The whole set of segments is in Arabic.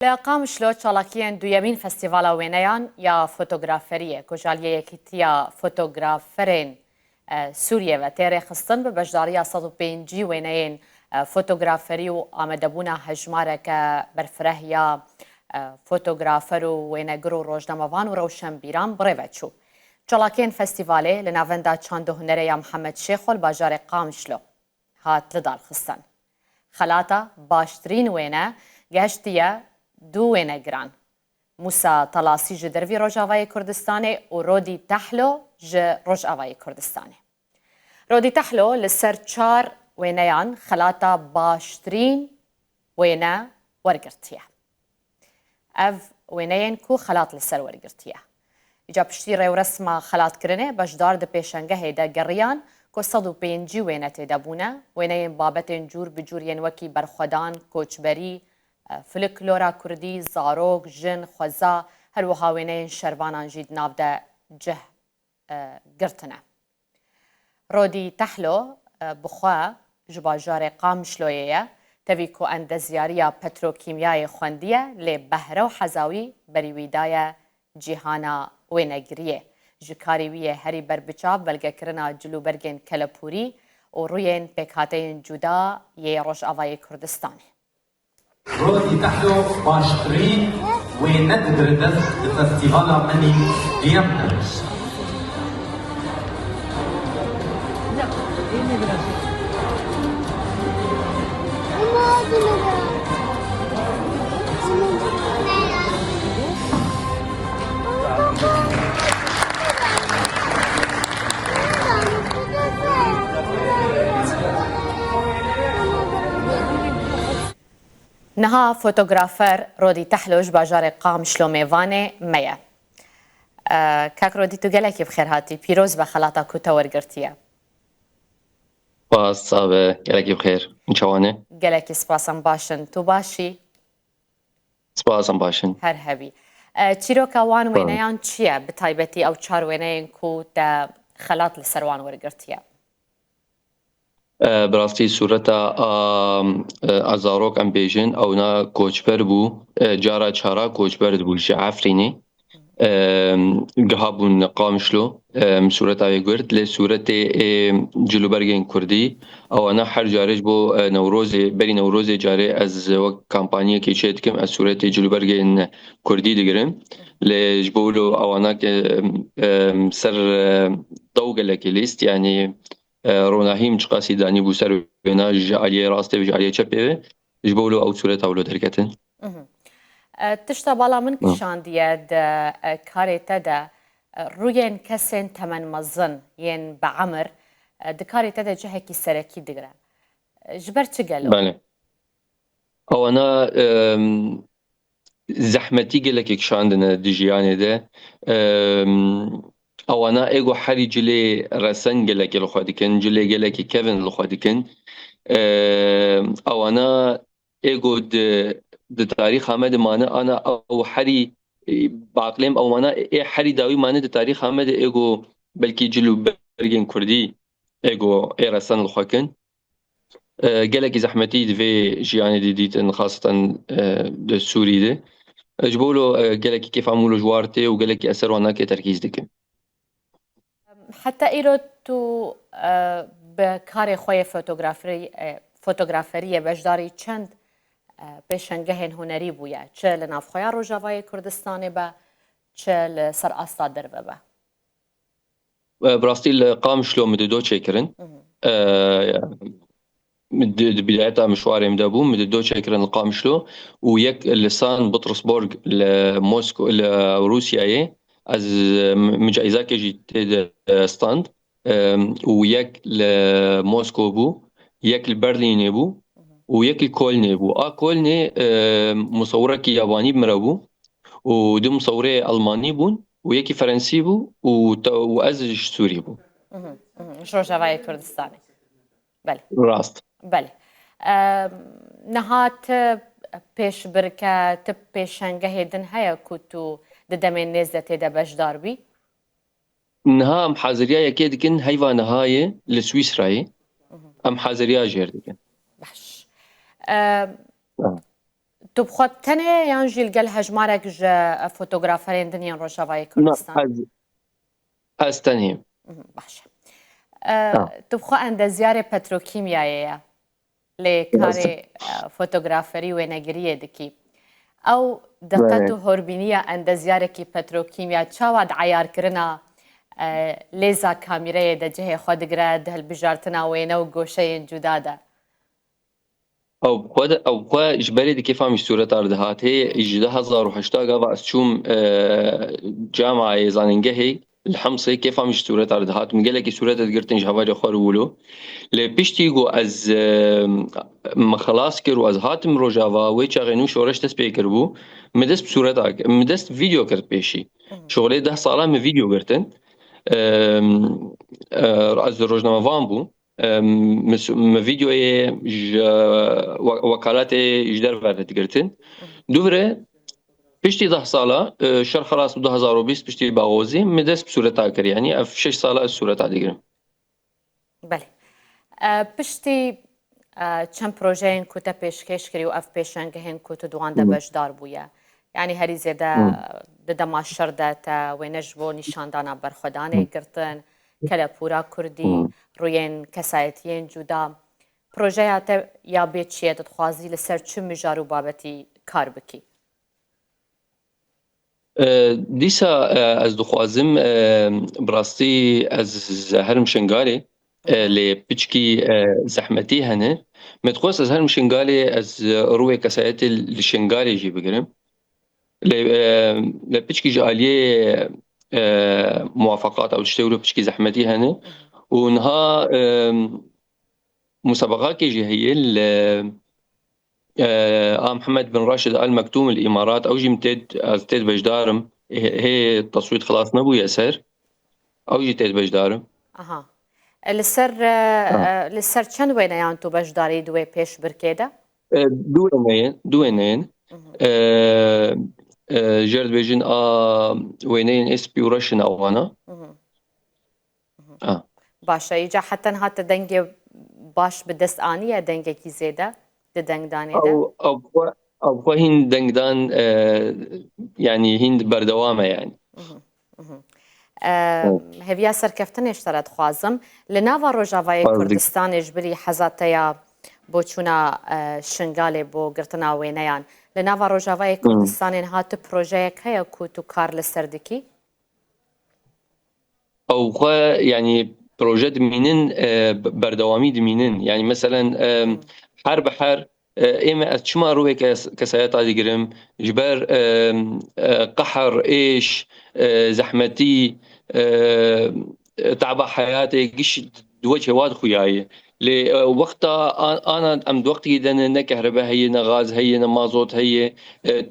لقامشلو چالاکیان دویمین فستیوالا وینیان یا فوتوگرافریه کجالیه کتیا فوتوگرافرین سوریه و تیره خستن به بجداری 105 وینیان فوتوگرافری و آمدبونا هجماره که برفره یا فوتوگرافر و وینگر و روشنامه‌وان و روشنبیران بریوچو. چالاکیان فستیواله لناوندا چاند هنره یا محمد شیخ الباجار قامشلو هات لدار خستن. خلاطه باشترین وینه گشتیه دو وینگران موسا طلاسی ج دروی روجاوای کردستانه و رودی تحلو ج روجاوای کردستانه. رودی تحلو لسر 4 وینیان خلاطه باشترین وینه ورگرتیه. اف وینین کو خلاط لسر ورگرتیه. ایجا پشتی ریو رسما خلاط کرنه بجدار ده پیشنگه هیده گریان که 105 وینه تیده بونه وینین بابتین جور بجورین وکی برخودان کوچبری فلکلورا کردی زاروک جن خوزا هر وها وینین شروانان جید ناو ده جه گرتنه. رودی تحلو بخوا جباجار قامشلویه تاوی کو اندزیاریا پتروکیمیای خوندیه لی بهره و حزاوی بریویدای جیهانا وینگریه. جکاریویه هری بربچاب بلگه کرنا جلوبرگین کلپوری و روین پیکاتین جدا یه روش آوای کردستانه. رودی تحلو باشترین وینه دردست فستیوالا منی دیمتر. نها فوتوغرافر رودی تحلوش باجار قامشلو میوانه میه. کاک رودی تو گلکی بخیر هاتی پیروز به خلاطا کوتا ورگرتیه. باز صابه گلکی بخیر چوانه؟ گلکی سپاسم باشن تو باشی؟ سپاسم باشن. هر هبی. چیروکا وان وینیان چیه بتایبتی او 4 وینیان کو تا خلاط لسروان ورگرتیه؟ براستی صورتا ازاروک ام بیجن او نا کوچبر بو جارا چارا کوچبر بو جعفرینی گهابون قامشلو صورتا ویگورد لی صورت جلوبرگین کردی او انا هر جارج بو نوروز بری نوروز جاری از وقت کمپانی که چید کم از صورت جلوبرگین کردی دیگرم لی جبولو او انا سر دوگلکی لیست یعنی روناهیم چقاسی دانی بو سر وینا جعلیه راسته و جعلیه چپه جبولو او صورت اولو درکتن. تشتا بالا من کشاندیه ده کاریتا ده روین کسین تمن مزن ین بعمر ده کاریتا ده جهکی سرکی دگره جبر چه گلو؟ بله او انا زحمتی گلکی کشاندنه دی جیانه ده او انا ایگو حری جلی رسن گلکی لخوادی کن جلی گلکی کevin لخوادی کن او انا ایگو ده تاریخ آمده مانه انا او حری بعقلیم او مانه ای حری داوی مانه ده تاریخ آمده ایگو بلکی جلو برگین کردی ایگو ای رسن لخواد کن گلکی زحمتی دوی جیانه دی دیتن خاصتا ده سوری ده جبولو گلکی کیف عمولو جوارته و گلکی اثر وانا که ترکیز دکن حتی ایرو تو به کار خوی فوتوگرافری بجداری چند پیشنگه هنری بویه چه لنافخوی روجاوای کردستانه با چه لسر استا دربه با براستی قامشلو مددو چکرن بدايتها مشواري مدابو مددو چکرن قامشلو و یک لسان بطرسبورغ لموسكو لروسيا از مجائزه که جیت ستاند و یک لموسكو بو یک لبرلين بو و یک لكولن بو كولن مصوره کی یابانی بمرابو و دو مصوره المانی بون و یکی فرنسي بو و از سوري بو روجاوای کردستانه بله راست بله نهات پیش برکه تب پیشنگه دن هیا کتو ددمین نزدت ده بجدار بی؟ نها ام حاضريا يكيد كن هيفا نهاية لسويسراي ام حاضريا جير دكن باش تو بخواد تنه یان جیل گل هجمارک ج فوتوگرافرین دنیا روشاوای نه کردستان از تنهیم باشه تو بخوا اندازیار پتروکیمیایه لی کار فوتوگرافری و نگریه دکی او دقت و هربینیه اندازیار کی پتروکیمیا چاواد عیار کرنا لیزا کامیره ده جهه خود گرد هل بجارتنا وینه و گوشه جدا ده او خو اجباري دي كيف عم صورة أردهات هي إجدا 2008 قابع أسشوم جامعة زاننجهي الحمصي كيف عم صورة أردهات من قالك صورة تقدرتن جهواري خارولو لبيشتيجو از ما خلاص كرو از هاتم روجافا ويتشا غنو شورش تسبيكر بو مدست بصورتك مدست فيديو كرت بيشي شغلي 10 سالا من فيديو قرتن از روجنامه وان بو ما فيديو وكالات جدار فرت قرتن دوره بيشتي 10 سالا شهر خلاص 2020 بيشتي باغوزي مدست بصورتك يعني في 6 سالا الصورة تاع بله پشتی چند پروژه کوتا پیشکش کری و اف پیشنگهن کوتا دوان ده بجدار بویا یعنی هری زیده ده ماشر ده تا و نجبو نشاندانا برخودانه گرتن کلا پورا کردی روین کسایتین جدا پروژه هاته یا بیت چیه دخوازی لسر چون مجارو بابتی کار بکی دیسا از دخوازم براستی از هرم شنگاری لی بچکی زحمتی هنه متخوص از هرم شنگاری از روی کسایت الشنگاری جی بگرم لی بچکی جالیه موافقات او تشتغلوا بچکی زحمتی هنه ونها مسابقات كي جي هي محمد بن راشد آل مكتوم الإمارات أو جي متد تيد بجدارم هي التصويت خلاص نبو يأسر أو جي تيد بجدارم اها لسر چند وینه یان تو بجداری دوی پیش برکیده؟ دوينين جرد بيجن وينين اس بي ورشن او انا باشه ایجا حتی هات دنگ باش بدست آنیه دنگ کی زیده ده دنگ دانه ده او هين دنگدان يعني هند بردوامه يعني هەویا سەرکەفتنێشتەرە دخوازم لە ناوە ڕۆژاوای کوردستانیش بری حەزاتەیە بۆ چوونە شنگالێ بۆ گرتنا وێنەیان لە ناوە ڕۆژاوای کوردستانین هاتە پرۆژەیەک هەیە کووت و کار لەسەر دکی او خو يعني بروجه دمينن بردوامي دمينن يعني مثلا حر بحر اما اتشما روي كسايات عادي جرم جبار قحر ايش زحمتي تعب حياتي قش دوجه واد خوياي لوقتها انا ام وقتي دنا كهرباء هي غاز هي مازوت هي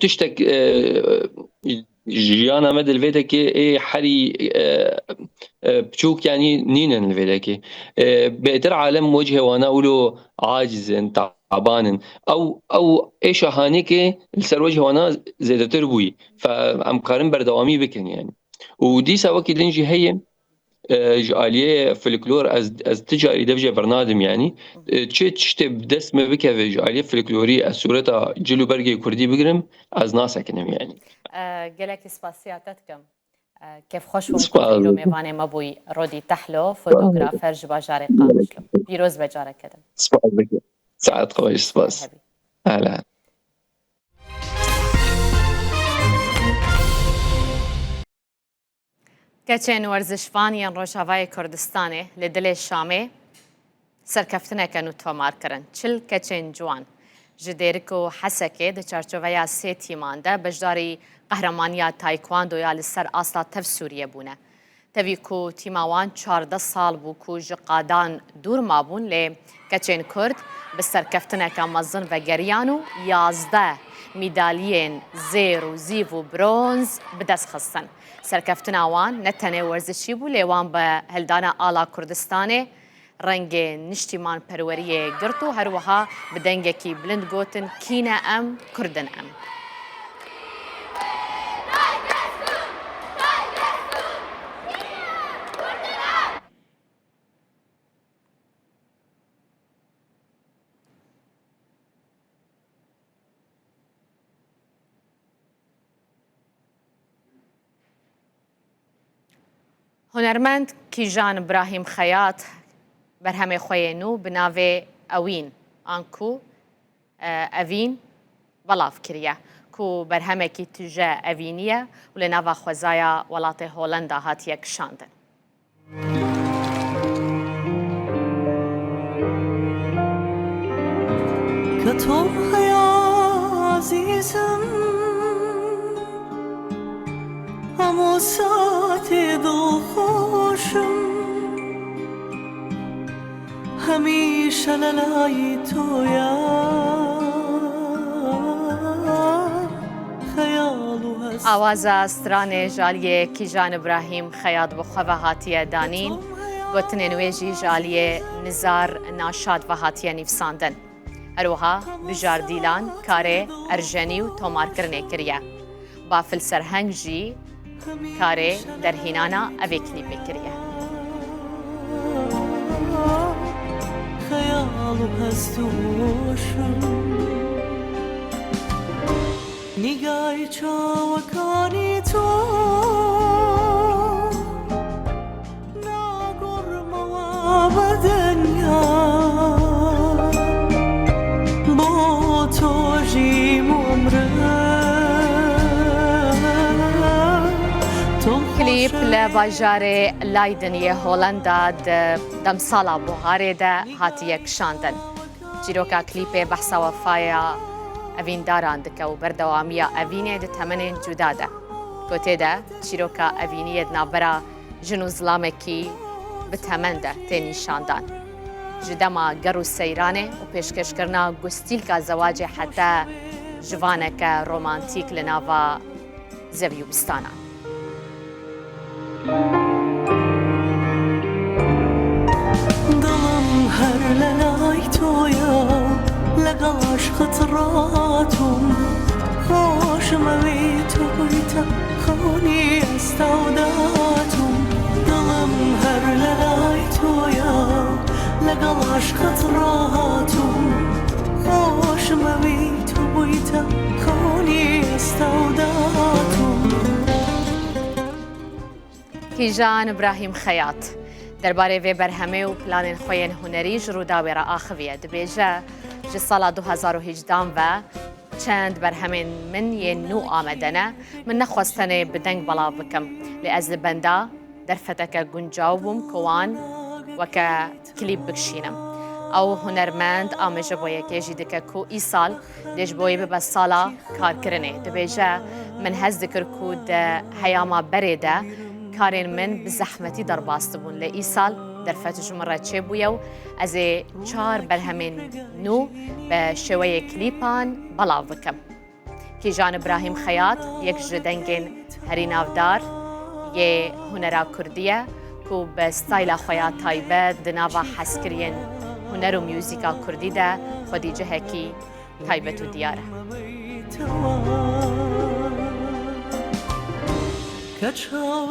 تشتك جيانا مد الفيدكي اي حري بشوك يعني نينن الفيدكي بقدر عالم وجهه وانا اقوله عاجز تعبان او ايش هانيك السر وجهه وانا زي تربوي فعم قارن بردوامي بكن يعني ودي سوا كيدنجي هي جاليه فلكلور از تجاري دبجه برنادم يعني تشت بدس ما بك جاليه فلكلوري الصورة جلو برقي كردي بقرم از ناس اكنم يعني قالك سباسياتتكم كيف خوش بمكم لو ميفاني مبوي رودي تحلو فوتوغرافر جبا جاري قامشلو بيروز بجارة كدم سباس بك سعد خوش سباس هلا کەچێن وەرزشفانیان ڕۆژاوای کوردستانê li dilê Şamê serkeftineke nû tomarkirin. Çil keçên ciwan ji dêrik û Hesekê di çarçoveya sê tîman de beşdarî qehremaniya taekwandoya li ser asla tev Sûriye bûne. Tevî ku tîma wan 14 sal bû ku ji qadan dûr mabûn lê keçên Kurd bi serkeftineka mezin vegeriyan û 11 ميداليين زير وزيف وبرونز بدست خصن سركفتنا وان نتنه ورزشي بو ليوان بهلدانا آلا كردستاني رنگ نشتیمان پروریه گرتو هر وها بدنگه کی بلند گوتن کینا ام کردن ام هنرمند کیژان ابراهیم خیاط برهمه خوینو بناوه اوین آنکو اوین بلاف کریه کو برهمه کی تجا اوینیه و لناوا خوزایا ولات هولندا هاتیه کشاندن. کتم عزیزم همو ساعت دو خوشم همیشه للای تویا آواز استران جالیه کیژان ابراهیم خیاط بخواه هاتیه دانین گوتن نویجی جالیه نزار ناشاد و هاتیه نیفساندن. اروها بجاردیلان کاره ارجنی و تومار کرنه کریه. با فلسرهنگ جی کاره در هینانا اوی کلیپی کریه. خیالو هستوشم نگاه چاوکانی تو ناگرم و بدنیا با تو جیم عمره کلیپ لباجار لایدنی هولندا دم سالا بوهاره ده هاتیه کشاندن. جیروکا کلیپ بحثا وفایا اوین داران دکه و بردوامیا اوینه ده تمنین جدا ده. گوته ده چیروکا اوینیه نابرا جنو ظلامه کی به تمن ده تینی شاندان. جدما گرو سیرانه و پیشکش کرنا گستیل کا زواج حتی جوانه که رومانتیک لناوا زویو بستانا. دلم هر للای تویا لقاش خطراتم خوشم وی تویتا خونی استوداتم دلم هر للای تویا لقاش خطراتم خوشم وی تویتا خونی استوداتم. کیژان ابراهیم خیاط درباره وی برهمه و پلان خوین هنری جرودا را آخویه دبیجه جه سال 2018 و چند برهمین من یه نو آمدنه من نخواستنه بدنگ بلا بکم لأزل بندا در فتک گنجاوبم کوان وکا کلیب بکشینم او هنرمند آمجه بویه که جیدکه کو ای سال دیج بویه ببا سالا کار کرنه دبیجه من هز دکر کود حیاما بریده کارین من بزحمتی در باست بون لی سال در فتش مرة چه بویو از 4 برهمین نو به شوی کلیپان بلاو بکم. کیژان ابراهیم خیاط یک جدنگین هری نافدار یه هنرا کردیه کو به ستایل خویا تایبه دناوا حسکرین هنر و میوزیکا کردی ده خودی جهکی تایبه تو دیاره. Kaçav